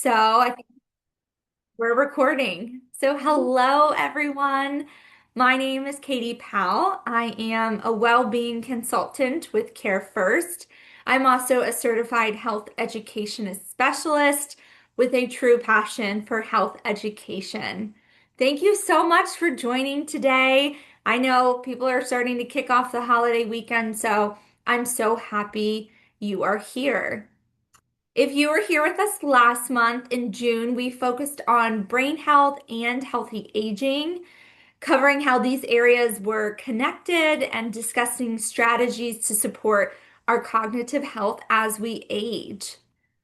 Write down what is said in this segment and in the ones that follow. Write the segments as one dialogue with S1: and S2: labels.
S1: I think we're recording. Hello everyone. My name is Katie Powell. I am a well-being consultant with Care First. I'm also a certified health education specialist with a true passion for health education. Thank you so much for joining today. I know people are starting to kick off the holiday weekend, so I'm so happy you are here. If you were here with us last month in June, we focused on brain health and healthy aging, covering how these areas were connected and discussing strategies to support our cognitive health as we age.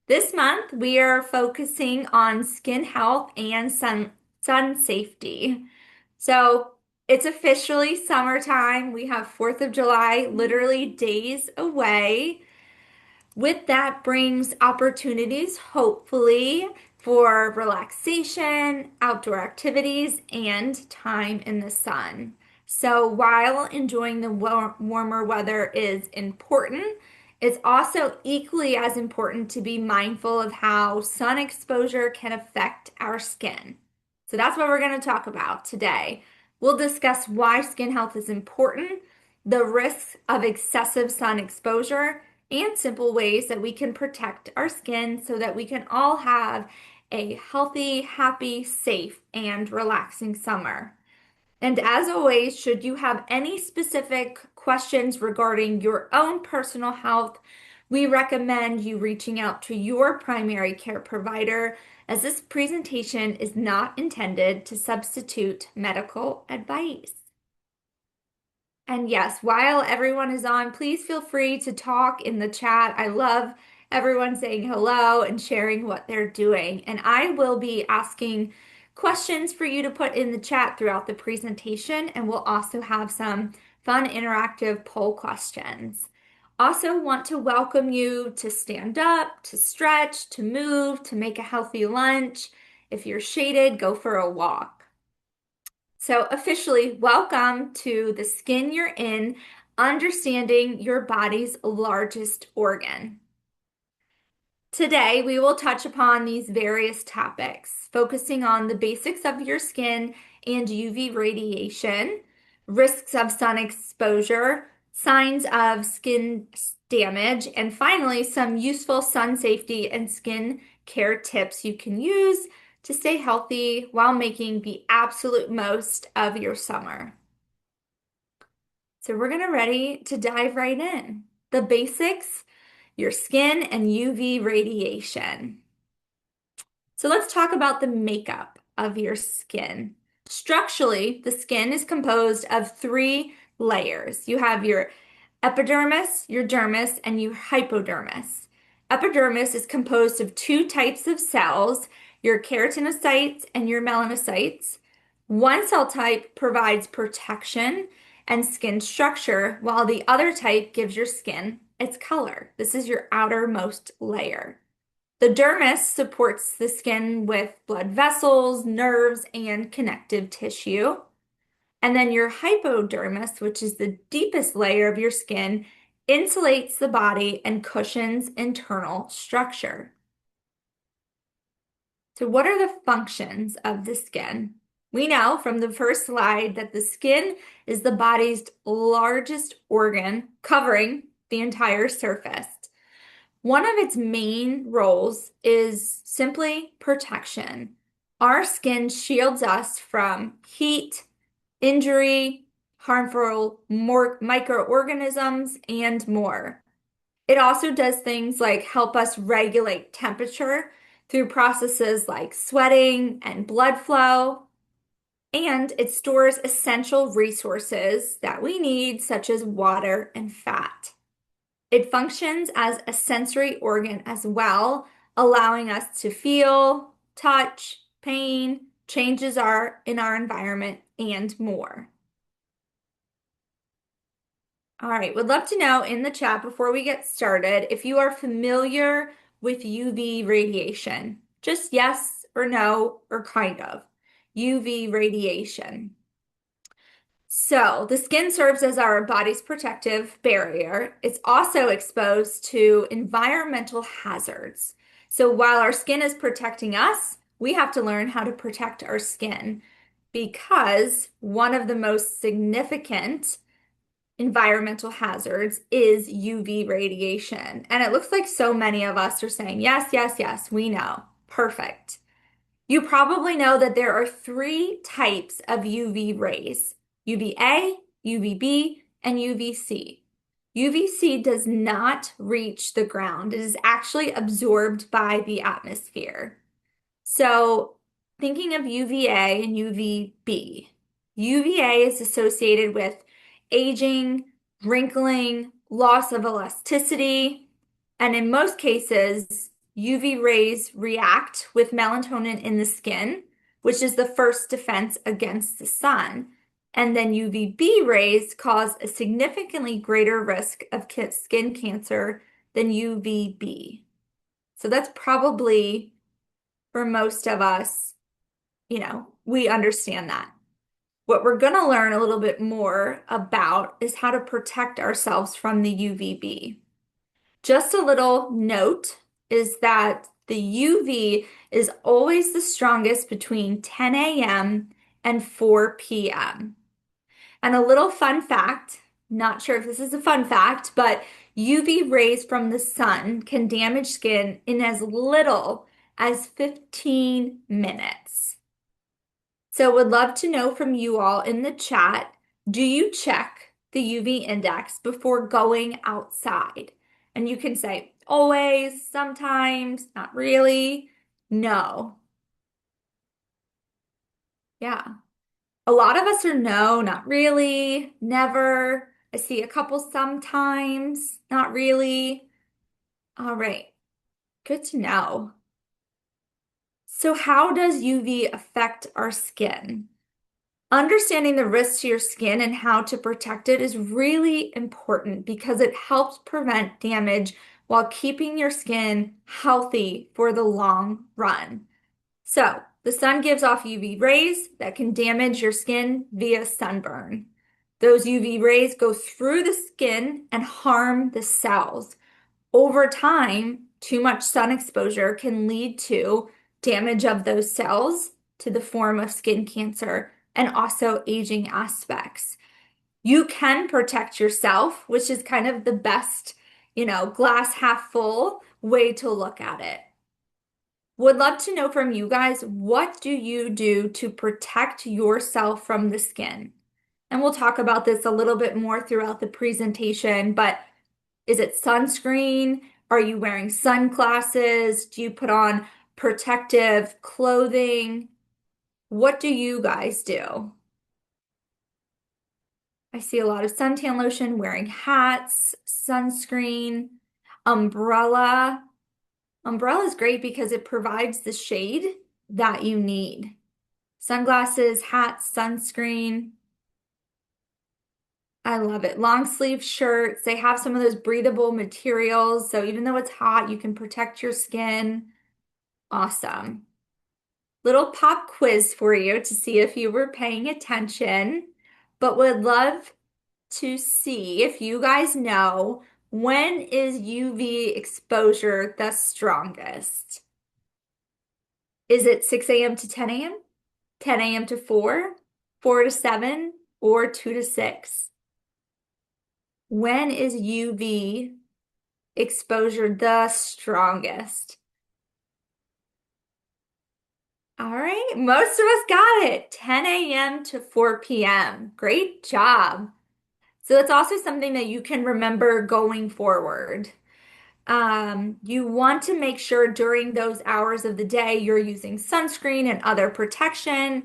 S1: This month, we are focusing on skin health and sun safety. So it's officially summertime. We have 4th of July literally days away. With that brings opportunities, hopefully, for relaxation, outdoor activities, and time in the sun. So while enjoying the warmer weather is important, it's also equally as important to be mindful of how sun exposure can affect our skin. So that's what we're going to talk about today. We'll discuss why skin health is important, the risks of excessive sun exposure, and simple ways that we can protect our skin so that we can all have a healthy, happy, safe, and relaxing summer. And as always, should you have any specific questions regarding your own personal health, we recommend you reaching out to your primary care provider, as this presentation is not intended to substitute medical advice. And yes, while everyone is on, please feel free to talk in the chat. I love everyone saying hello and sharing what they're doing. And I will be asking questions for you to put in the chat throughout the presentation, and we'll also have some fun interactive poll questions. Also want to welcome you to stand up, to stretch, to move, to make a healthy lunch. If you're shaded, go for a walk. So officially, welcome to the skin you're in, understanding your body's largest organ. Today, we will touch upon these various topics, focusing on the basics of your skin and UV radiation, risks of sun exposure, signs of skin damage, and finally, some useful sun safety and skin care tips you can use to stay healthy while making the absolute most of your summer. So we're gonna ready to dive right in. The basics, your skin and UV radiation. So let's talk about the makeup of your skin. Structurally, the skin is composed of three layers. You have your epidermis, your dermis, and your hypodermis. Epidermis is composed of two types of cells, your keratinocytes and your melanocytes. One cell type provides protection and skin structure, while the other type gives your skin its color. This is your outermost layer. The dermis supports the skin with blood vessels, nerves, and connective tissue. And then your hypodermis, which is the deepest layer of your skin, insulates the body and cushions internal structure. So what are the functions of the skin? We know from the first slide that the skin is the body's largest organ, covering the entire surface. One of its main roles is simply protection. Our skin shields us from heat, injury, harmful microorganisms, and more. It also does things like help us regulate temperature through processes like sweating and blood flow, and it stores essential resources that we need, such as water and fat. It functions as a sensory organ as well, allowing us to feel, touch, pain, changes in our environment, and more. All right, would love to know in the chat before we get started if you are familiar with UV radiation. Just yes or no or kind of. UV radiation. So the skin serves as our body's protective barrier. It's also exposed to environmental hazards. So while our skin is protecting us, we have to learn how to protect our skin because one of the most significant environmental hazards is UV radiation. And it looks like so many of us are saying, yes, yes, yes, we know. Perfect. You probably know that there are three types of UV rays: UVA, UVB, and UVC. UVC does not reach the ground. It is actually absorbed by the atmosphere. So, thinking of UVA and UVB, UVA is associated with aging, wrinkling, loss of elasticity, and in most cases, UV rays react with melatonin in the skin, which is the first defense against the sun. And then UVB rays cause a significantly greater risk of skin cancer than UVB. So that's probably for most of us, we understand that. What we're going to learn a little bit more about is how to protect ourselves from the UVB. Just a little note is that the UV is always the strongest between 10 a.m. and 4 p.m. And a little fun fact, not sure if this is a fun fact, but UV rays from the sun can damage skin in as little as 15 minutes. So would love to know from you all in the chat, do you check the UV index before going outside? And you can say always, sometimes, not really, no. Yeah. A lot of us are no, not really, never. I see a couple sometimes, not really. All right, good to know. So how does UV affect our skin? Understanding the risks to your skin and how to protect it is really important because it helps prevent damage while keeping your skin healthy for the long run. So, the sun gives off UV rays that can damage your skin via sunburn. Those UV rays go through the skin and harm the cells. Over time, too much sun exposure can lead to damage of those cells to the form of skin cancer and also aging aspects. You can protect yourself, which is kind of the best, glass half full way to look at it. Would love to know from you guys, what do you do to protect yourself from the skin? And we'll talk about this a little bit more throughout the presentation, but is it sunscreen? Are you wearing sunglasses? Do you put on protective clothing? What do you guys do? I see a lot of suntan lotion, wearing hats, sunscreen, umbrella. Umbrella is great because it provides the shade that you need. Sunglasses, hats, sunscreen. I love it. Long sleeve shirts. They have some of those breathable materials. So even though it's hot, you can protect your skin. Awesome. Little pop quiz for you to see if you were paying attention, but would love to see if you guys know, when is UV exposure the strongest? Is it 6 a.m. to 10 a.m., 10 a.m. to 4, 4 to 7, or 2 to 6? When is UV exposure the strongest? All right, most of us got it. 10 a.m. to 4 p.m. Great job. So it's also something that you can remember going forward. You want to make sure during those hours of the day you're using sunscreen and other protection,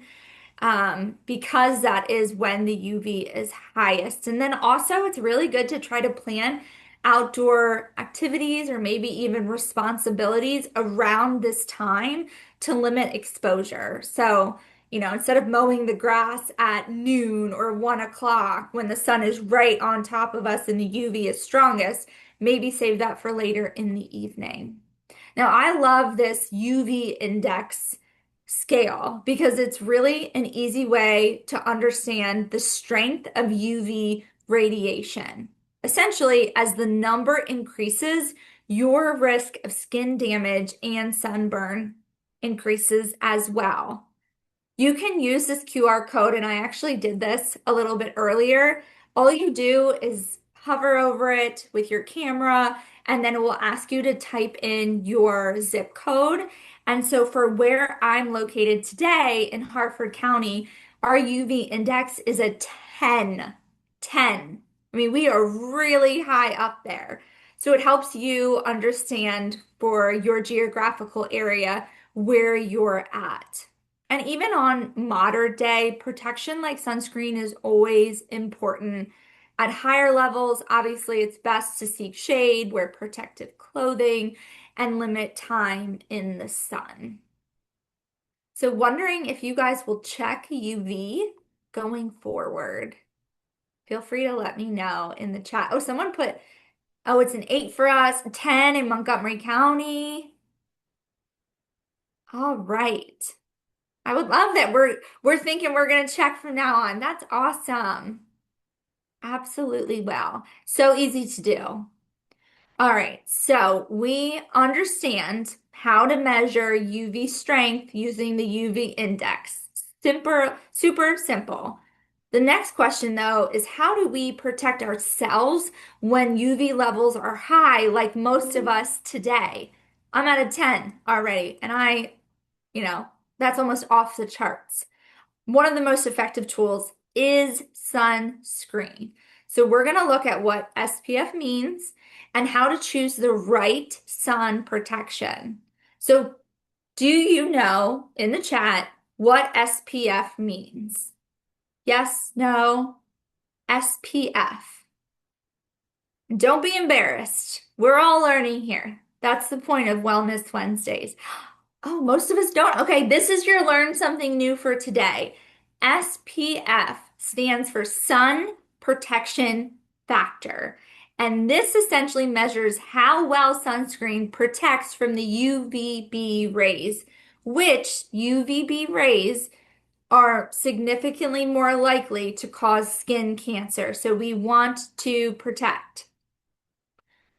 S1: because that is when the UV is highest. And then also, it's really good to try to plan outdoor activities or maybe even responsibilities around this time to limit exposure. So, instead of mowing the grass at noon or 1 o'clock when the sun is right on top of us and the UV is strongest, maybe save that for later in the evening. Now, I love this UV index scale because it's really an easy way to understand the strength of UV radiation. Essentially, as the number increases, your risk of skin damage and sunburn increases as well. You can use this QR code, and I actually did this a little bit earlier. All you do is hover over it with your camera, and then it will ask you to type in your zip code. And so for where I'm located today in Harford County, our UV index is a 10. 10. I mean, we are really high up there. So it helps you understand for your geographical area where you're at. And even on modern day, protection like sunscreen is always important. At higher levels, obviously, it's best to seek shade, wear protective clothing, and limit time in the sun. So, wondering if you guys will check UV going forward. Feel free to let me know in the chat. Oh, someone put, oh, it's an 8 for us, a 10 in Montgomery County. All right. I would love that we're thinking we're going to check from now on. That's awesome. Absolutely will. So easy to do. All right, so we understand how to measure UV strength using the UV index. Super simple. The next question, though, is how do we protect ourselves when UV levels are high, like most of us today? I'm at a 10 already, and you know, that's almost off the charts. One of the most effective tools is sunscreen. So we're going to look at what SPF means and how to choose the right sun protection. So do you know in the chat what SPF means? Yes, no, SPF. Don't be embarrassed. We're all learning here. That's the point of Wellness Wednesdays. Oh, most of us don't. Okay, this is your learn something new for today. SPF stands for Sun Protection Factor. And this essentially measures how well sunscreen protects from the UVB rays, which UVB rays are significantly more likely to cause skin cancer. So we want to protect.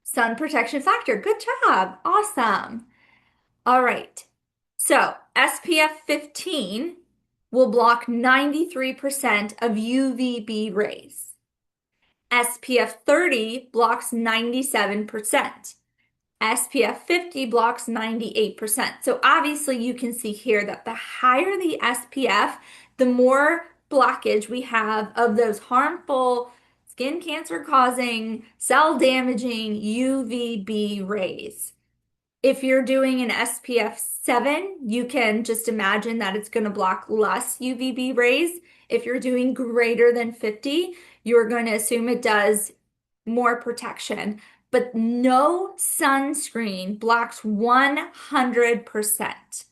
S1: Sun Protection Factor. Good job. Awesome. All right. So SPF 15 will block 93% of UVB rays. SPF 30 blocks 97%. SPF 50 blocks 98%. So obviously you can see here that the higher the SPF, the more blockage we have of those harmful skin cancer causing, cell damaging UVB rays. If you're doing an SPF 7, you can just imagine that it's going to block less UVB rays. If you're doing greater than 50, you're going to assume it does more protection. But no sunscreen blocks 100%.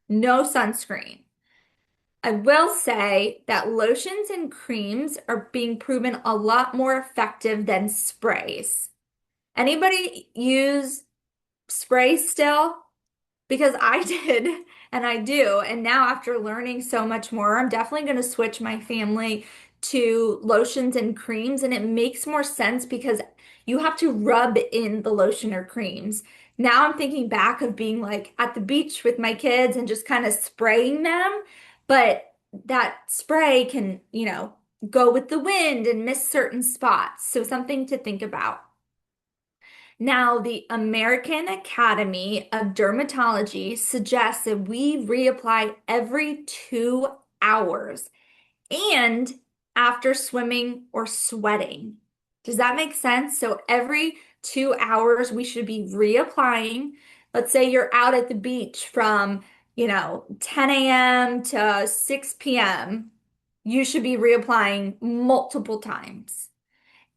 S1: No sunscreen. I will say that lotions and creams are being proven a lot more effective than sprays. Anybody use sprays still? Because I did and I do. And now, after learning so much more, I'm definitely going to switch my family to lotions and creams. And it makes more sense because you have to rub in the lotion or creams. Now I'm thinking back of being like at the beach with my kids and just kind of spraying them. But that spray can, go with the wind and miss certain spots. So something to think about. Now, the American Academy of Dermatology suggests that we reapply every 2 hours and after swimming or sweating. Does that make sense? So every 2 hours we should be reapplying. Let's say you're out at the beach from, 10 a.m. to 6 p.m. You should be reapplying multiple times.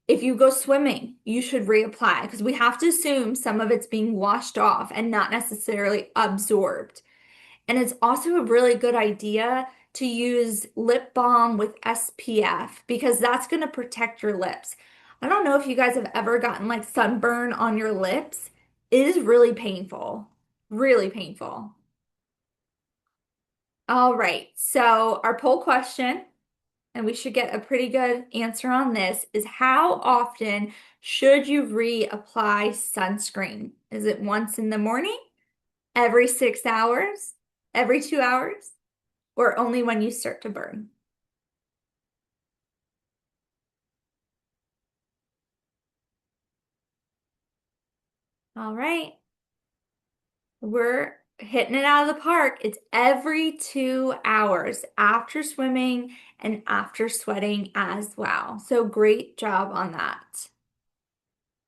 S1: If you go swimming, you should reapply because we have to assume some of it's being washed off and not necessarily absorbed. And it's also a really good idea to use lip balm with SPF because that's going to protect your lips. I don't know if you guys have ever gotten like sunburn on your lips. It is really painful, really painful. All right, so our poll question. and we should get a pretty good answer on this, is how often should you reapply sunscreen? Is it once in the morning, every 6 hours, every 2 hours, or only when you start to burn? All right, we're hitting it out of the park. It's every 2 hours after swimming and after sweating as well. So great job on that.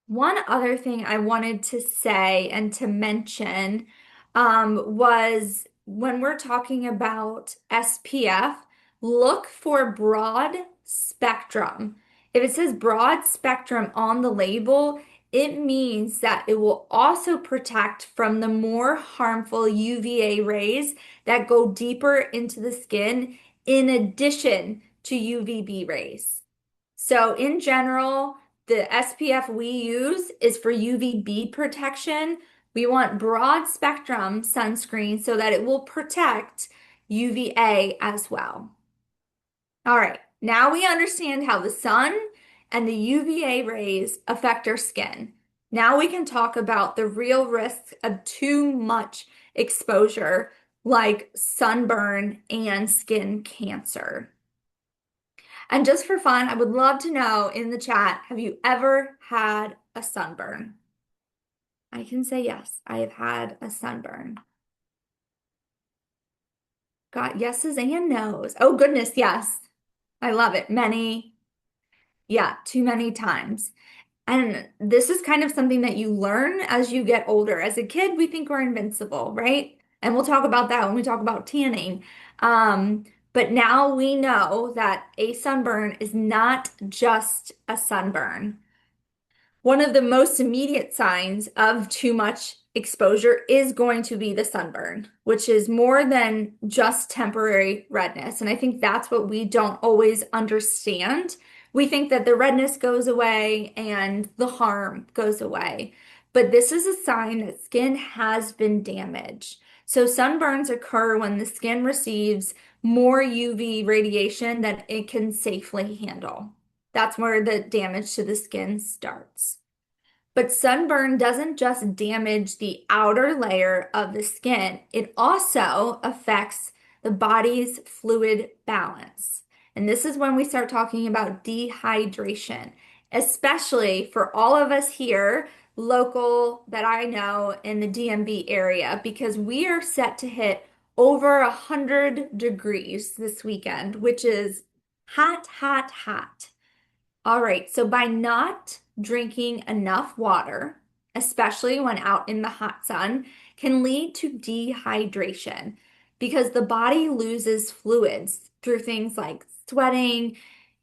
S1: One other thing I wanted to say and to mention was when we're talking about SPF, look for broad spectrum. If it says broad spectrum on the label, it means that it will also protect from the more harmful UVA rays that go deeper into the skin in addition to UVB rays. So in general, the SPF we use is for UVB protection. We want broad spectrum sunscreen so that it will protect UVA as well. All right, now we understand how the sun and the UVA rays affect our skin. Now we can talk about the real risks of too much exposure, like sunburn and skin cancer. And just for fun, I would love to know in the chat, have you ever had a sunburn? I can say yes, I have had a sunburn. Got yeses and nos. Oh goodness, yes. I love it. Many, yeah, too many times. And this is kind of something that you learn as you get older. As a kid, we think we're invincible, right? And we'll talk about that when we talk about tanning. But now we know that a sunburn is not just a sunburn. One of the most immediate signs of too much exposure is going to be the sunburn, which is more than just temporary redness. And I think that's what we don't always understand. We think that the redness goes away and the harm goes away. But this is a sign that skin has been damaged. So sunburns occur when the skin receives more UV radiation than it can safely handle. That's where the damage to the skin starts. But sunburn doesn't just damage the outer layer of the skin, it also affects the body's fluid balance. And this is when we start talking about dehydration, especially for all of us here, local that I know in the DMV area, because we are set to hit over 100 degrees this weekend, which is hot, hot, hot. All right, so by not drinking enough water, especially when out in the hot sun, can lead to dehydration because the body loses fluids through things like sweating,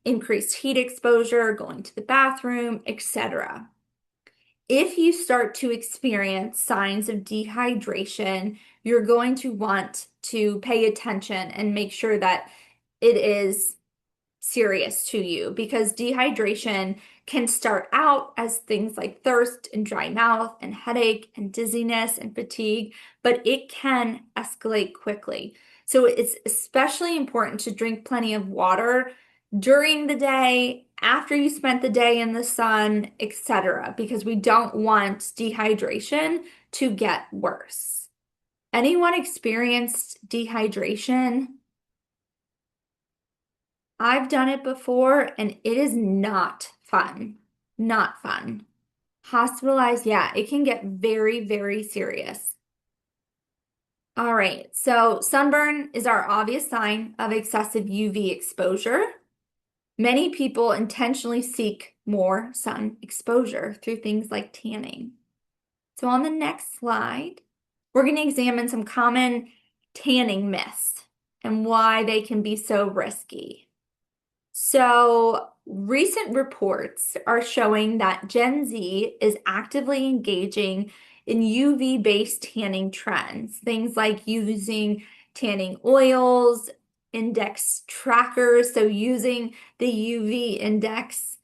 S1: increased heat exposure, going to the bathroom, etc. If you start to experience signs of dehydration, you're going to want to pay attention and make sure that it is serious to you because dehydration can start out as things like thirst and dry mouth and headache and dizziness and fatigue, but it can escalate quickly. So it's especially important to drink plenty of water during the day, after you spent the day in the sun, etc., because we don't want dehydration to get worse. Anyone experienced dehydration? I've done it before and it is not fun. Not fun. Hospitalized, yeah, it can get very, very serious. All right, so sunburn is our obvious sign of excessive UV exposure. Many people intentionally seek more sun exposure through things like tanning. So on the next slide, we're going to examine some common tanning myths and why they can be so risky. So, recent reports are showing that Gen Z is actively engaging in UV-based tanning trends, things like using tanning oils, index trackers, so using the UV index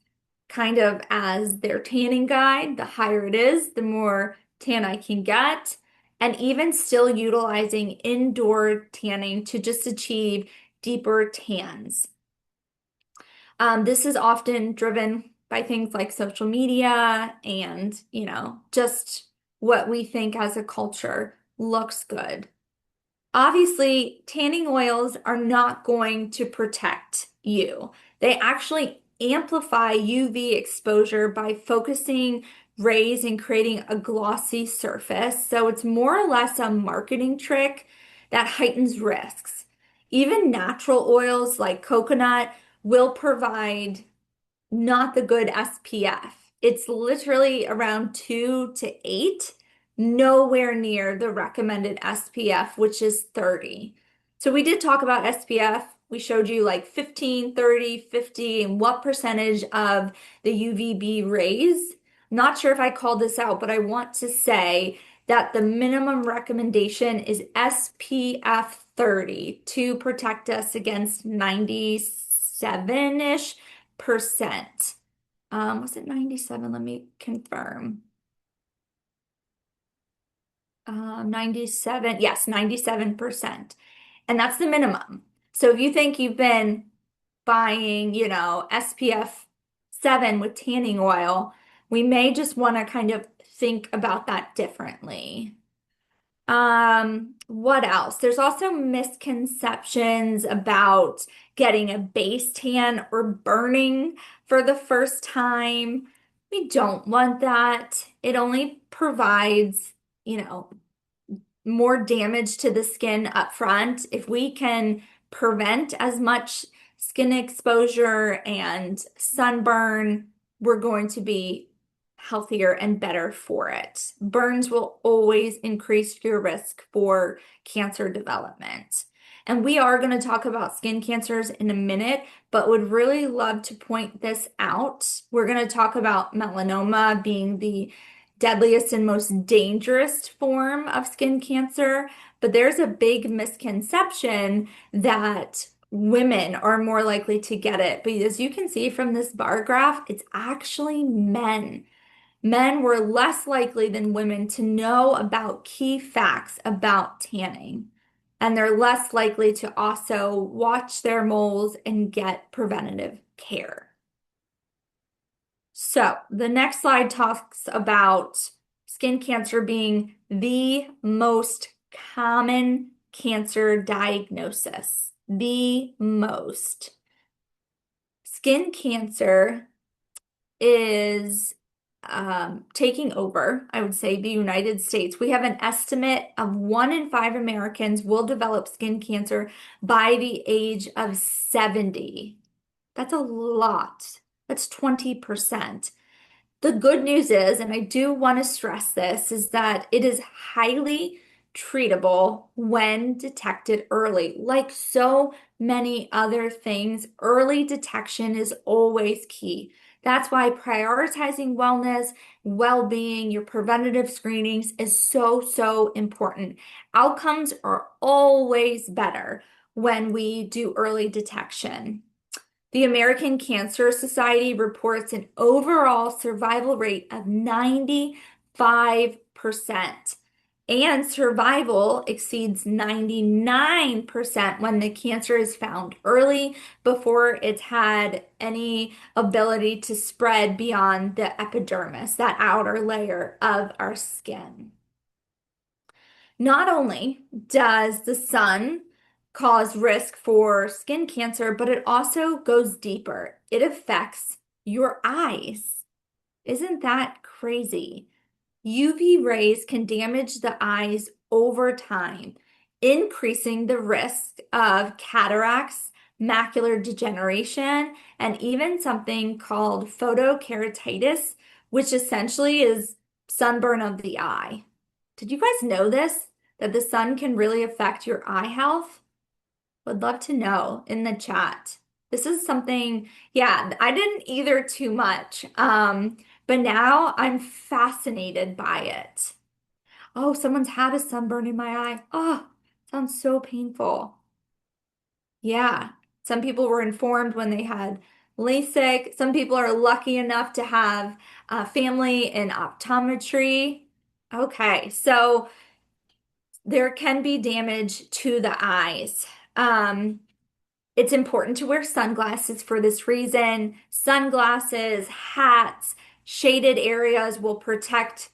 S1: kind of as their tanning guide. The higher it is, the more tan I can get, and even still utilizing indoor tanning to just achieve deeper tans. This is often driven by things like social media and, just what we think as a culture looks good. Obviously, tanning oils are not going to protect you. They actually amplify UV exposure by focusing rays and creating a glossy surface. So it's more or less a marketing trick that heightens risks. Even natural oils like coconut will provide not the good SPF. It's literally around 2 to 8, nowhere near the recommended SPF, which is 30. So we did talk about SPF. We showed you like 15, 30, 50, and what percentage of the UVB rays. Not sure if I called this out, but I want to say that the minimum recommendation is SPF 30 to protect us against 97-ish percent. Was it 97? Let me confirm. 97, yes, 97%. And that's the minimum. So if you think you've been buying, SPF 7 with tanning oil, we may just want to kind of think about that differently. What else? There's also misconceptions about getting a base tan or burning for the first time. We don't want that. It only provides, you know, more damage to the skin up front. If we can prevent as much skin exposure and sunburn, we're going to be healthier and better for it. Burns will always increase your risk for cancer development. And we are going to talk about skin cancers in a minute, but would really love to point this out. We're going to talk about melanoma being the deadliest and most dangerous form of skin cancer, but there's a big misconception that women are more likely to get it. But as you can see from this bar graph, it's actually men. Men were less likely than women to know about key facts about tanning, and they're less likely to also watch their moles and get preventative care. So the next slide talks about skin cancer being the most common cancer diagnosis. The most. Skin cancer is taking over, I would say, the United States. We have an estimate of 1 in 5 Americans will develop skin cancer by the age of 70. That's a lot. That's 20%. The good news is, and I do want to stress this, is that it is highly treatable when detected early. Like so many other things, early detection is always key. That's why prioritizing wellness, well-being, your preventative screenings is so, so important. Outcomes are always better when we do early detection. The American Cancer Society reports an overall survival rate of 95%, and survival exceeds 99% when the cancer is found early before it's had any ability to spread beyond the epidermis, that outer layer of our skin. Not only does the sun cause risk for skin cancer, but it also goes deeper. It affects your eyes. Isn't that crazy? UV rays can damage the eyes over time, increasing the risk of cataracts, macular degeneration, and even something called photokeratitis, which essentially is sunburn of the eye. Did you guys know this? That the sun can really affect your eye health? Would love to know in the chat. This is something, yeah, I didn't either too much. But now I'm fascinated by it. Oh, someone's had a sunburn in my eye. Oh, sounds so painful. Yeah, some people were informed when they had LASIK. Some people are lucky enough to have family in optometry. Okay, so there can be damage to the eyes. Um, It's important to wear sunglasses for this reason. Sunglasses, hats, shaded areas will protect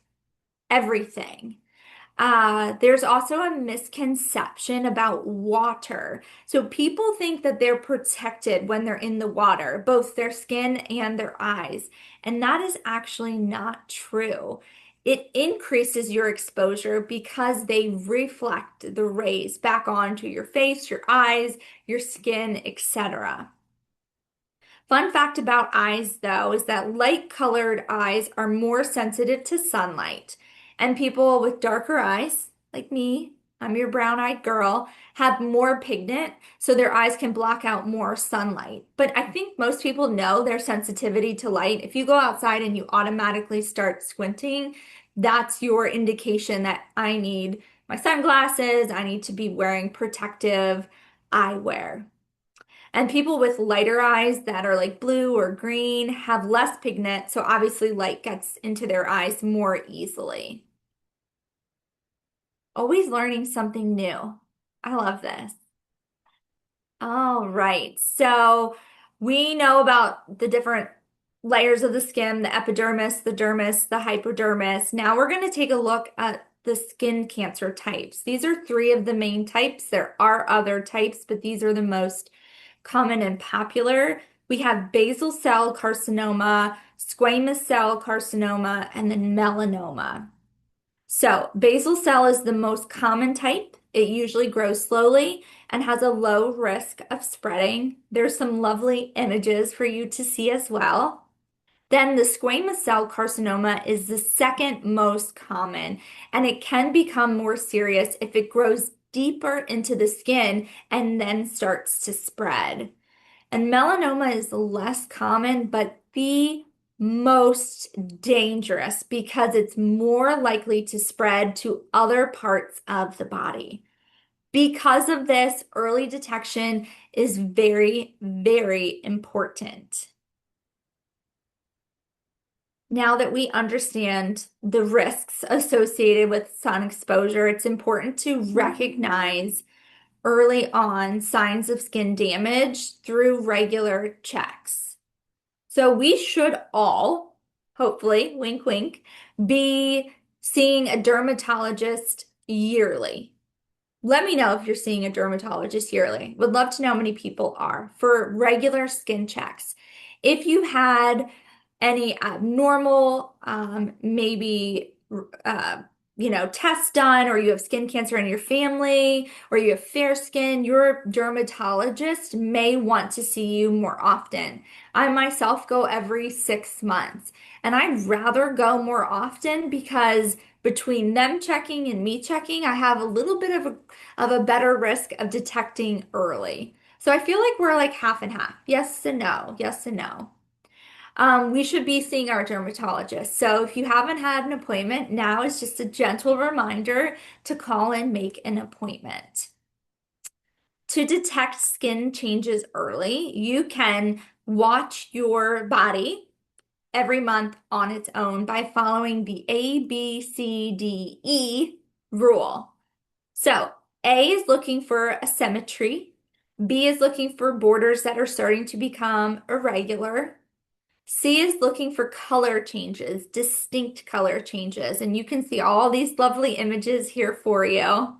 S1: everything. There's also a misconception about water. So people think that they're protected when they're in the water, both their skin and their eyes. And that is actually not true. It increases your exposure because they reflect the rays back onto your face, your eyes, your skin, etc. Fun fact about eyes, though, is that light-colored eyes are more sensitive to sunlight. And people with darker eyes, like me, I'm your brown-eyed girl, have more pigment, so their eyes can block out more sunlight. But I think most people know their sensitivity to light. If you go outside and you automatically start squinting, that's your indication that I need my sunglasses, I need to be wearing protective eyewear. And people with lighter eyes that are like blue or green have less pigment, so obviously light gets into their eyes more easily. Always learning something new. I love this. All right. So we know about the different layers of the skin, the epidermis, the dermis, the hypodermis. Now we're going to take a look at the skin cancer types. These are three of the main types. There are other types, but these are the most common and popular. We have basal cell carcinoma, squamous cell carcinoma, and then melanoma. So, basal cell is the most common type. It usually grows slowly and has a low risk of spreading. There's some lovely images for you to see as well. Then the squamous cell carcinoma is the second most common, and it can become more serious if it grows deeper into the skin and then starts to spread. And melanoma is less common, but the most dangerous because it's more likely to spread to other parts of the body. Because of this, early detection is very, very important. Now that we understand the risks associated with sun exposure, it's important to recognize early on signs of skin damage through regular checks. So we should all, hopefully, wink, wink, be seeing a dermatologist yearly. Let me know if you're seeing a dermatologist yearly. Would love to know how many people are for regular skin checks. If you had any abnormal, maybe, uh, tests done, or you have skin cancer in your family, or you have fair skin, your dermatologist may want to see you more often. I myself go every 6 months, and I'd rather go more often because between them checking and me checking, I have a little bit of a better risk of detecting early. So I feel like we're like half and half. Yes and no. Yes and no. We should be seeing our dermatologist. So if you haven't had an appointment, now is just a gentle reminder to call and make an appointment. To detect skin changes early, you can watch your body every month on its own by following the ABCDE rule. So A is looking for asymmetry. B is looking for borders that are starting to become irregular. C is looking for color changes, distinct color changes, and you can see all these lovely images here for you.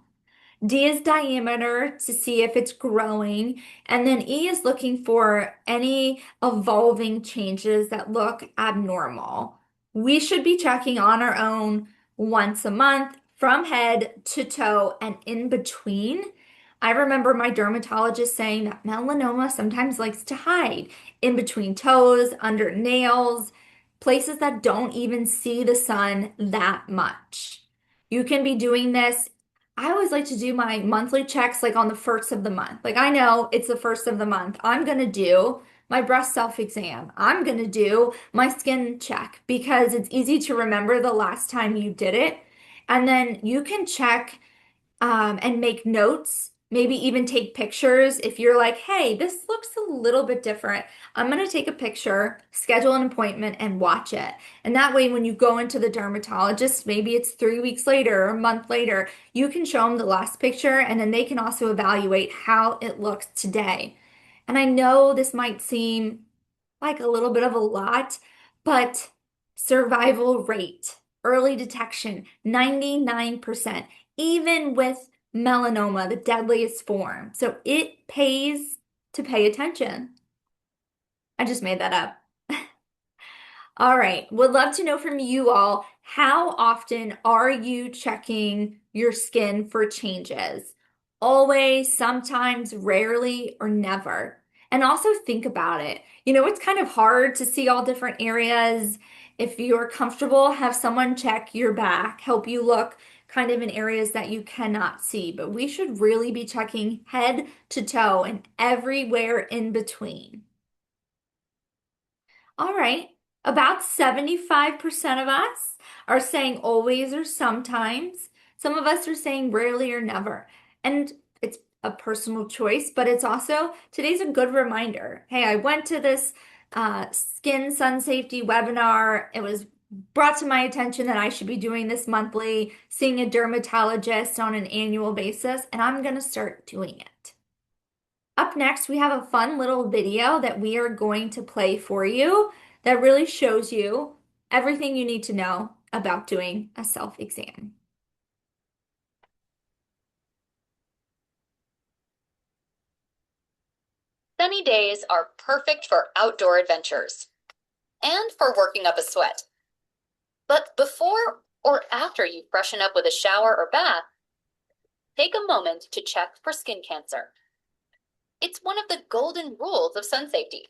S1: D is diameter to see if it's growing, and then E is looking for any evolving changes that look abnormal. We should be checking on our own once a month from head to toe and in between. I remember my dermatologist saying that melanoma sometimes likes to hide in between toes, under nails, places that don't even see the sun that much. You can be doing this. I always like to do my monthly checks like on the first of the month. Like I know it's the first of the month. I'm going to do my breast self-exam. I'm going to do my skin check because it's easy to remember the last time you did it. And then you can check and make notes, maybe even take pictures. If you're like, hey, this looks a little bit different, I'm going to take a picture, schedule an appointment, and watch it. And that way, when you go into the dermatologist, maybe it's 3 weeks later or a month later, you can show them the last picture, and then they can also evaluate how it looks today. And I know this might seem like a little bit of a lot, but survival rate, early detection, 99%, even with melanoma, the deadliest form. So it pays to pay attention. I just made that up. All right. Would love to know from you all, how often are you checking your skin for changes? Always, sometimes, rarely, or never? And also think about it. It's kind of hard to see all different areas. If you're comfortable, have someone check your back, help you look kind of in areas that you cannot see. But we should really be checking head to toe and everywhere in between. All right. About 75% of us are saying always or sometimes. Some of us are saying rarely or never. And it's a personal choice, but it's also today's a good reminder. Hey, I went to this skin sun safety webinar. It was brought to my attention that I should be doing this monthly, seeing a dermatologist on an annual basis, and I'm going to start doing it. Up next, we have a fun little video that we are going to play for you that really shows you everything you need to know about doing a self-exam.
S2: Sunny days are perfect for outdoor adventures and for working up a sweat. But before or after you freshen up with a shower or bath, take a moment to check for skin cancer. It's one of the golden rules of sun safety.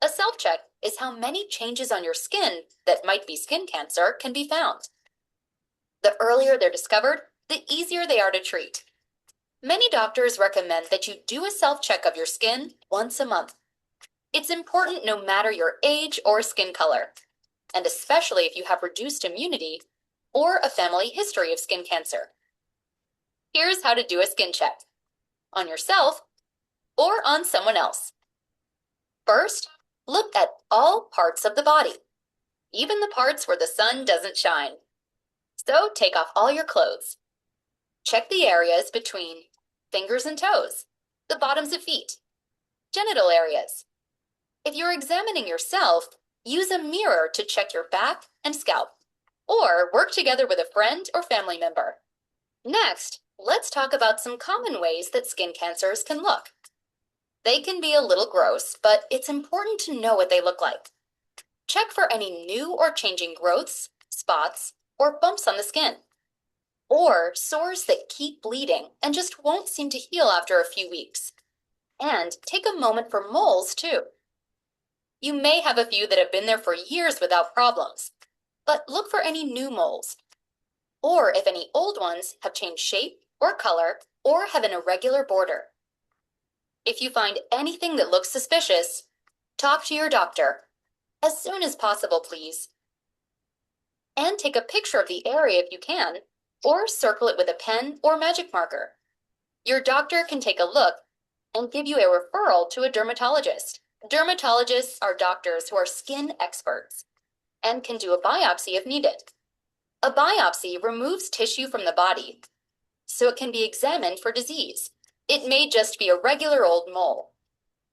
S2: A self-check is how many changes on your skin that might be skin cancer can be found. The earlier they're discovered, the easier they are to treat. Many doctors recommend that you do a self-check of your skin once a month. It's important no matter your age or skin color, and especially if you have reduced immunity or a family history of skin cancer. Here's how to do a skin check on yourself or on someone else. First, look at all parts of the body, even the parts where the sun doesn't shine. So take off all your clothes. Check the areas between fingers and toes, the bottoms of feet, genital areas. If you're examining yourself, use a mirror to check your back and scalp, or work together with a friend or family member. Next, let's talk about some common ways that skin cancers can look. They can be a little gross, but it's important to know what they look like. Check for any new or changing growths, spots, or bumps on the skin, or sores that keep bleeding and just won't seem to heal after a few weeks. And take a moment for moles too. You may have a few that have been there for years without problems, but look for any new moles, or if any old ones have changed shape or color or have an irregular border. If you find anything that looks suspicious, talk to your doctor as soon as possible, please. And take a picture of the area if you can, or circle it with a pen or magic marker. Your doctor can take a look and give you a referral to a dermatologist. Dermatologists are doctors who are skin experts and can do a biopsy if needed. A biopsy removes tissue from the body, so it can be examined for disease. It may just be a regular old mole.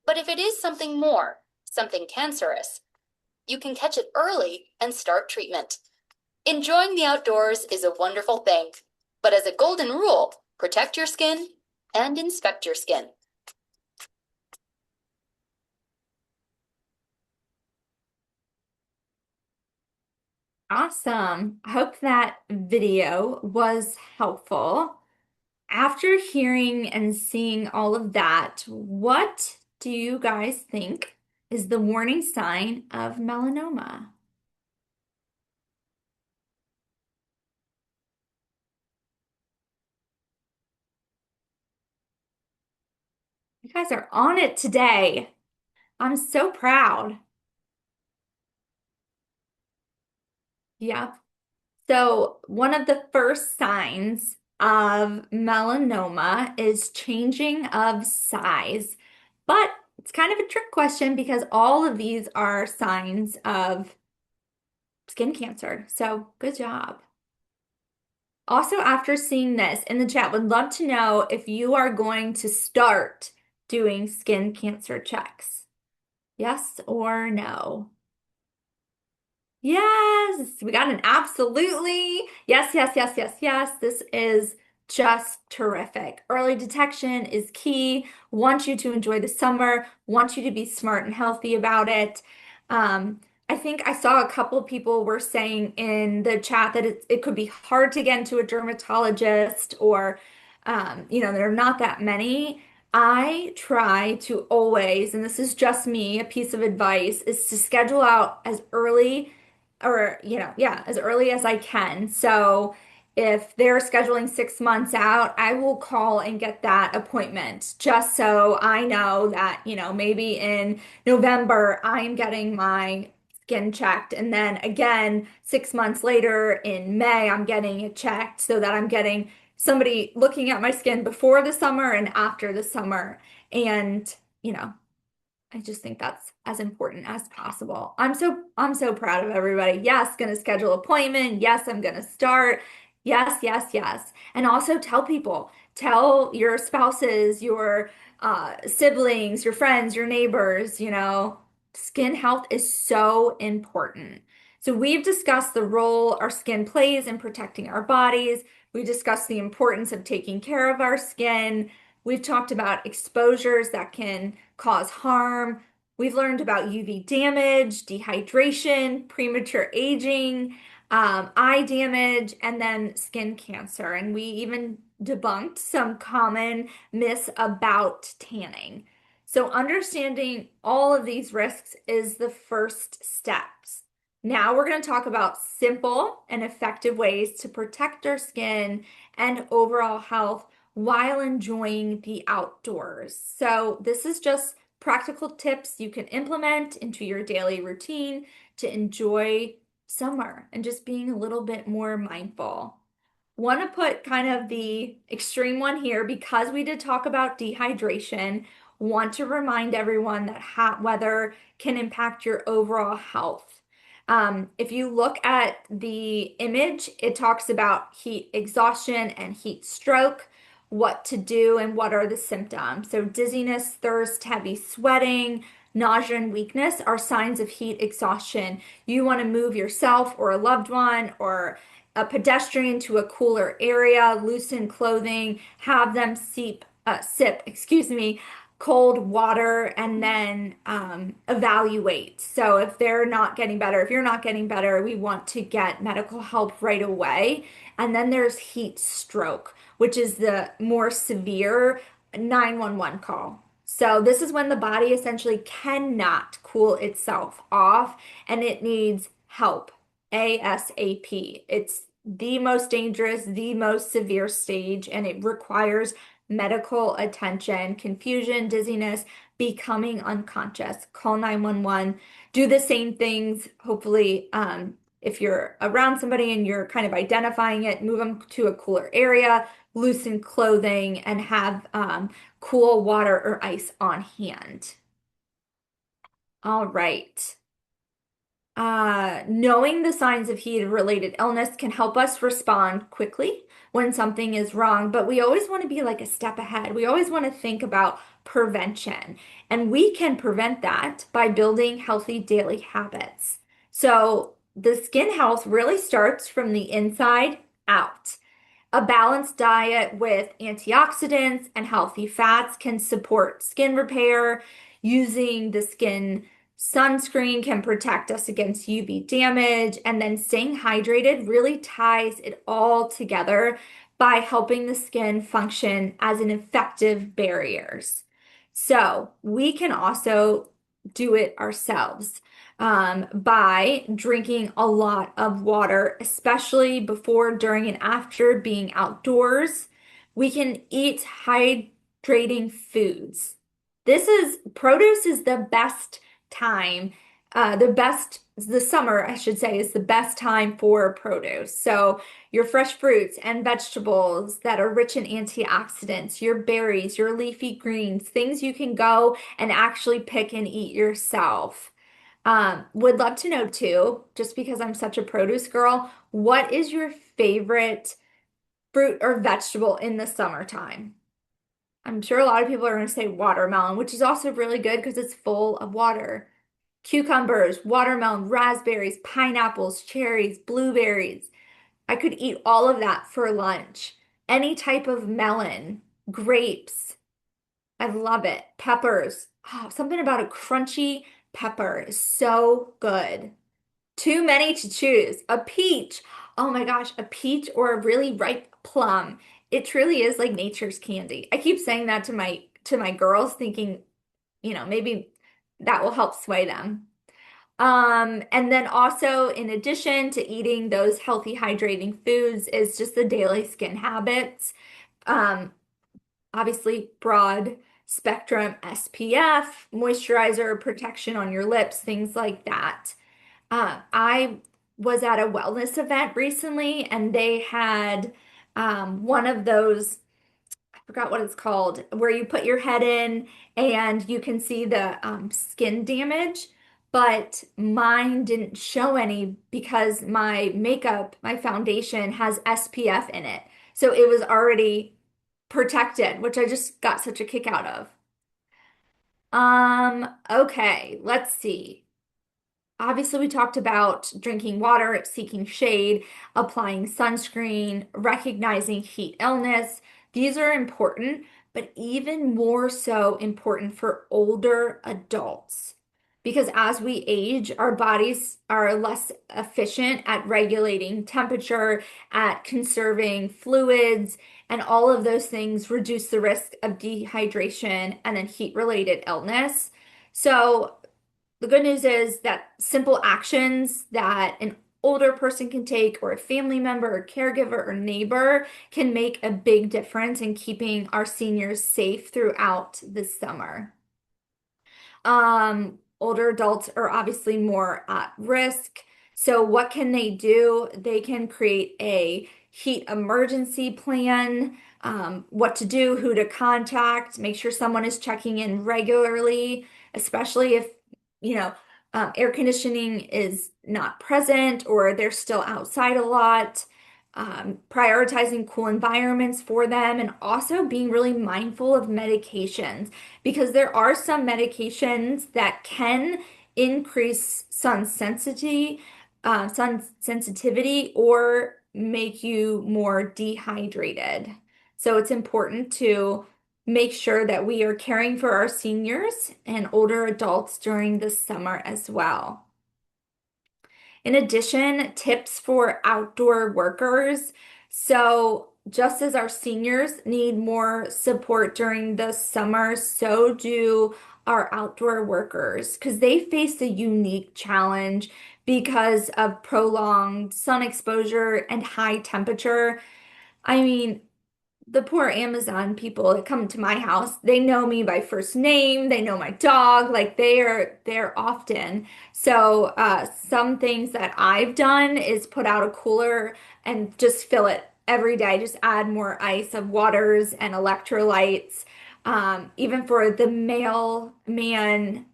S2: But if it is something more, something cancerous, you can catch it early and start treatment. Enjoying the outdoors is a wonderful thing, but as a golden rule, protect your skin and inspect your skin.
S1: Awesome. I hope that video was helpful. After hearing and seeing all of that, what do you guys think is the warning sign of melanoma? You guys are on it today. I'm so proud. Yep. So, one of the first signs of melanoma is changing of size. But it's kind of a trick question because all of these are signs of skin cancer. So, good job. Also, after seeing this in the chat, would love to know if you are going to start doing skin cancer checks? Yes or no? Yes, we got an absolutely. Yes, yes, yes, yes, yes. This is just terrific. Early detection is key. Want you to enjoy the summer, want you to be smart and healthy about it. Um, I think I saw a couple people were saying in the chat that it could be hard to get into a dermatologist or, there are not that many. I try to always, and this is just me, a piece of advice, is to schedule out as early or yeah, as early as I can. So if they're scheduling 6 months out, I will call and get that appointment just so I know that, maybe in November I'm getting my skin checked. And then again, 6 months later in May, I'm getting it checked so that I'm getting somebody looking at my skin before the summer and after the summer. And, you know, I just think that's as important as possible. I'm so proud of everybody. Yes, gonna schedule appointment. Yes, I'm gonna start. Yes, yes, yes. And also tell people, tell your spouses, your siblings, your friends, your neighbors, skin health is so important. So we've discussed the role our skin plays in protecting our bodies. We discussed the importance of taking care of our skin. We've talked about exposures that can cause harm. We've learned about UV damage, dehydration, premature aging, eye damage, and then skin cancer. And we even debunked some common myths about tanning. So, understanding all of these risks is the first steps. Now, we're going to talk about simple and effective ways to protect our skin and overall health while enjoying the outdoors. So, this is just practical tips you can implement into your daily routine to enjoy summer and just being a little bit more mindful. Want to put kind of the extreme one here because we did talk about dehydration. Want to remind everyone that hot weather can impact your overall health. If you look at the image, it talks about heat exhaustion and heat stroke, what to do and what are the symptoms. So, dizziness, thirst, heavy sweating, nausea, and weakness are signs of heat exhaustion. You want to move yourself or a loved one or a pedestrian to a cooler area, loosen clothing, have them sip, excuse me, cold water, and then evaluate. So if they're not getting better, if you're not getting better, we want to get medical help right away. And then there's heat stroke, which is the more severe 911 call. So this is when the body essentially cannot cool itself off and it needs help ASAP. It's the most dangerous, the most severe stage, and it requires medical attention, confusion, dizziness, becoming unconscious. Call 911. Do the same things. Hopefully, if you're around somebody and you're kind of identifying it, move them to a cooler area, loosen clothing, and have cool water or ice on hand. All right. Knowing the signs of heat-related illness can help us respond quickly when something is wrong, but we always want to be like a step ahead. We always want to think about prevention, and we can prevent that by building healthy daily habits. So, the skin health really starts from the inside out. A balanced diet with antioxidants and healthy fats can support skin repair. Using the skin sunscreen can protect us against UV damage. And then staying hydrated really ties it all together by helping the skin function as an effective barriers. So we can also do it ourselves by drinking a lot of water, especially before, during, and after being outdoors. We can eat hydrating foods. Produce is the best time. The summer, I should say, is the best time for produce. So your fresh fruits and vegetables that are rich in antioxidants, your berries, your leafy greens, things you can go and actually pick and eat yourself. Would love to know too, just because I'm such a produce girl, what is your favorite fruit or vegetable in the summertime? I'm sure a lot of people are going to say watermelon, which is also really good because it's full of water. Cucumbers, watermelon, raspberries, pineapples, cherries, blueberries. I could eat all of that for lunch. Any type of melon, grapes. I love it. Peppers. Oh, something about a crunchy pepper is so good. Too many to choose. A peach. Oh my gosh, a peach or a really ripe plum. It truly is like nature's candy. I keep saying that to my girls, thinking, maybe that will help sway them. And then also, in addition to eating those healthy, hydrating foods, is just the daily skin habits. Um, Obviously, broad spectrum SPF, moisturizer, protection on your lips, things like that. I was at a wellness event recently, and they had one of those. I forgot what it's called, where you put your head in and you can see the skin damage, but mine didn't show any because my makeup, my foundation has SPF in it. So it was already protected, which I just got such a kick out of. Okay, let's see. Obviously, we talked about drinking water, seeking shade, applying sunscreen, recognizing heat illness. These are important, but even more so important for older adults. Because as we age, our bodies are less efficient at regulating temperature, at conserving fluids, and all of those things reduce the risk of dehydration and then heat-related illness. So, the good news is that simple actions that an older person can take, or a family member, or caregiver, or neighbor, can make a big difference in keeping our seniors safe throughout the summer. Older adults are obviously more at risk. So what can they do? They can create a heat emergency plan, what to do, who to contact, make sure someone is checking in regularly, especially if, you know, air conditioning is not present or they're still outside a lot. Prioritizing cool environments for them, and also being really mindful of medications, because there are some medications that can increase sun sensitivity or make you more dehydrated. So it's important to make sure that we are caring for our seniors and older adults during the summer as well. In addition, tips for outdoor workers. So, just as our seniors need more support during the summer, so do our outdoor workers, because they face a unique challenge because of prolonged sun exposure and high temperature. I mean, the poor Amazon people that come to my house, they know me by first name, they know my dog, like they're often. So some things that I've done is put out a cooler and just fill it every day, just add more ice of waters and electrolytes. Even for the mailman,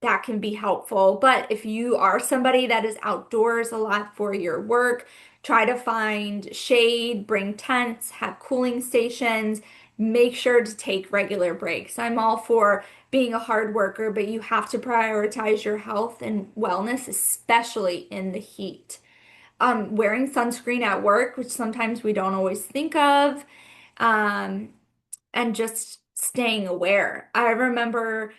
S1: that can be helpful. But if you are somebody that is outdoors a lot for your work, try to find shade, bring tents, have cooling stations, make sure to take regular breaks. I'm all for being a hard worker, but you have to prioritize your health and wellness, especially in the heat. Wearing sunscreen at work, which sometimes we don't always think of, um, and just staying aware. I remember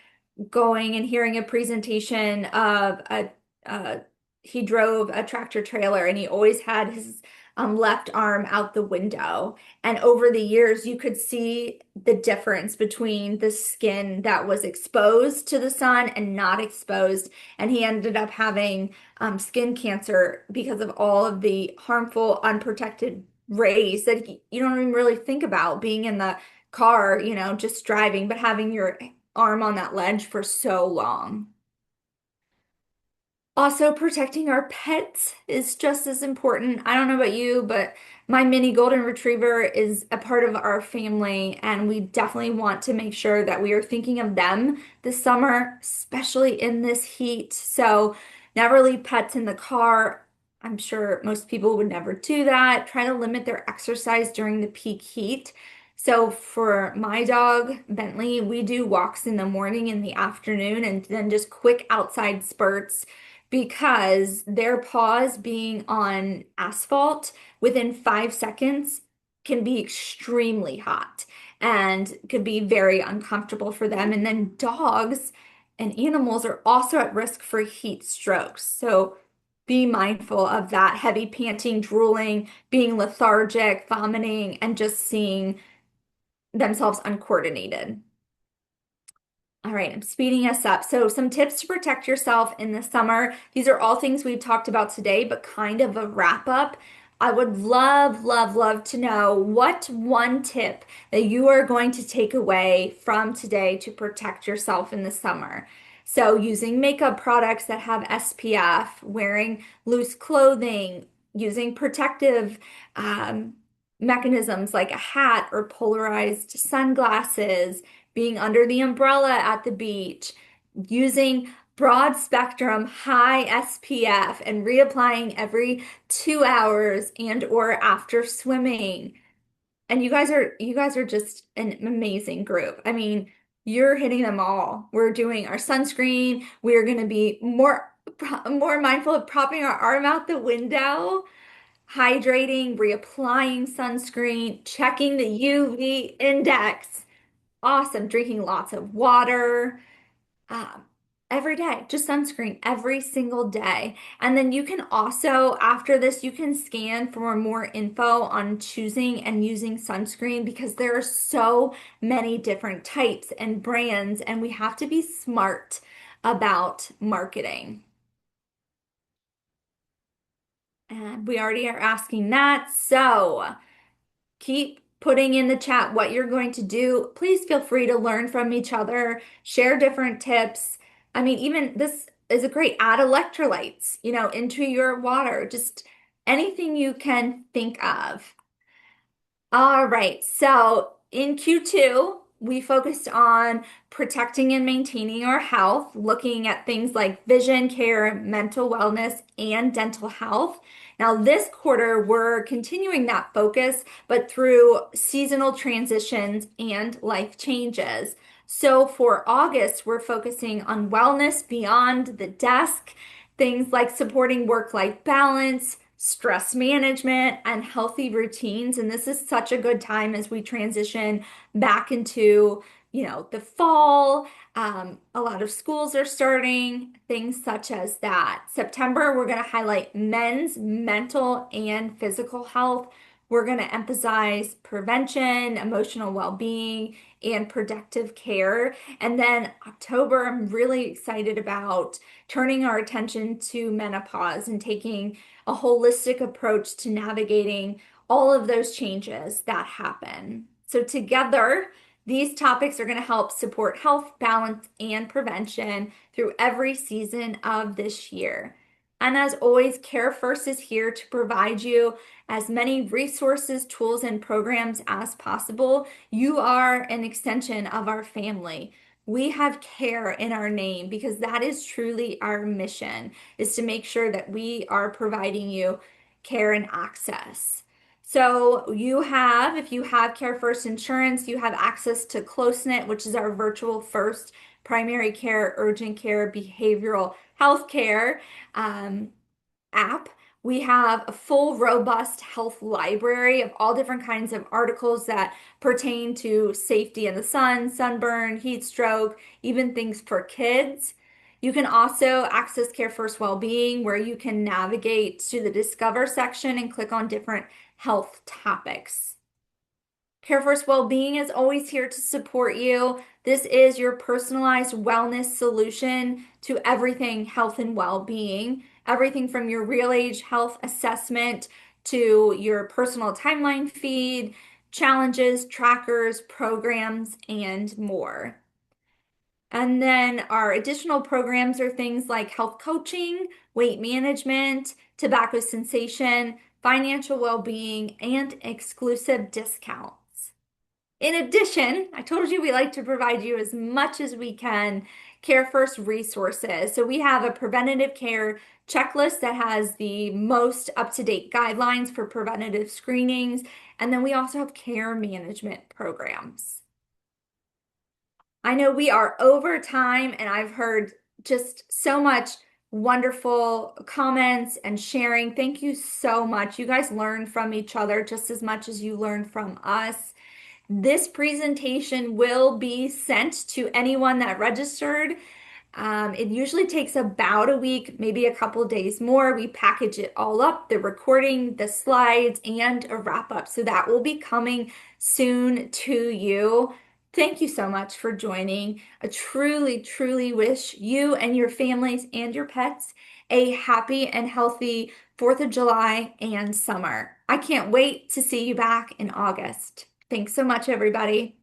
S1: going and hearing a presentation of uh he drove a tractor trailer and he always had his left arm out the window, and over the years you could see the difference between the skin that was exposed to the sun and not exposed, and he ended up having skin cancer because of all of the harmful unprotected rays that you don't even really think about being in the car, just driving, but having your arm on that ledge for so long. Also, protecting our pets is just as important. I don't know about you, but my mini golden retriever is a part of our family, and we definitely want to make sure that we are thinking of them this summer, especially in this heat. So, never leave pets in the car. I'm sure most people would never do that. Try to limit their exercise during the peak heat. So for my dog, Bentley, we do walks in the morning and the afternoon and then just quick outside spurts because their paws being on asphalt within 5 seconds can be extremely hot and could be very uncomfortable for them. And then dogs and animals are also at risk for heat strokes. So be mindful of that heavy panting, drooling, being lethargic, vomiting, and just seeing themselves uncoordinated. All right, I'm speeding us up. So, some tips to protect yourself in the summer. These are all things we've talked about today, but kind of a wrap up. I would love, love, love to know what one tip that you are going to take away from today to protect yourself in the summer. So, using makeup products that have SPF, wearing loose clothing, using protective mechanisms like a hat or polarized sunglasses, being under the umbrella at the beach, using broad spectrum high SPF and reapplying every 2 hours and or after swimming. And you guys are just an amazing group. I mean, you're hitting them all. We're doing our sunscreen. We're going to be more mindful of propping our arm out the window, hydrating, reapplying sunscreen, checking the UV index. Awesome. Drinking lots of water um, every day, just sunscreen every single day. And then you can also, after this, you can scan for more info on choosing and using sunscreen because there are so many different types and brands, and we have to be smart about marketing. And we already are asking that. So, keep putting in the chat what you're going to do. Please feel free to learn from each other, share different tips. I mean, even this is a great add electrolytes, into your water, just anything you can think of. All right. So in Q2, we focused on protecting and maintaining our health, looking at things like vision care, mental wellness, and dental health. Now, this quarter, we're continuing that focus, but through seasonal transitions and life changes. So for August, we're focusing on wellness beyond the desk, things like supporting work-life balance, stress management, and healthy routines. And this is such a good time as we transition back into, the fall. A lot of schools are starting, things such as that. September, we're going to highlight men's mental and physical health. We're going to emphasize prevention, emotional well-being, and productive care. And then October, I'm really excited about turning our attention to menopause and taking a holistic approach to navigating all of those changes that happen. So, together, these topics are going to help support health, balance, and prevention through every season of this year. And as always, Care First is here to provide you as many resources, tools, and programs as possible. You are an extension of our family. We have care in our name because that is truly our mission, is to make sure that we are providing you care and access. So if you have Care First insurance, you have access to CloseKnit, which is our virtual first primary care, urgent care, behavioral health care app. We have a full, robust health library of all different kinds of articles that pertain to safety in the sun, sunburn, heat stroke, even things for kids. You can also access Care First Wellbeing, where you can navigate to the Discover section and click on different health topics. Care First Wellbeing is always here to support you. This is your personalized wellness solution to everything health and well-being, everything from your real age health assessment to your personal timeline feed, challenges, trackers, programs, and more. And then our additional programs are things like health coaching, weight management, tobacco cessation, financial well-being, and exclusive discounts. In addition, I told you we like to provide you as much as we can Care First resources. So we have a preventative care checklist that has the most up-to-date guidelines for preventative screenings. And then we also have care management programs. I know we are over time, and I've heard just so much wonderful comments and sharing. Thank you so much. You guys learn from each other just as much as you learn from us. This presentation will be sent to anyone that registered. It usually takes about a week, maybe a couple days more. We package it all up, the recording, the slides, and a wrap up. So that will be coming soon to you. Thank you so much for joining. I truly, truly wish you and your families and your pets a happy and healthy 4th of July and summer. I can't wait to see you back in August. Thanks so much, everybody.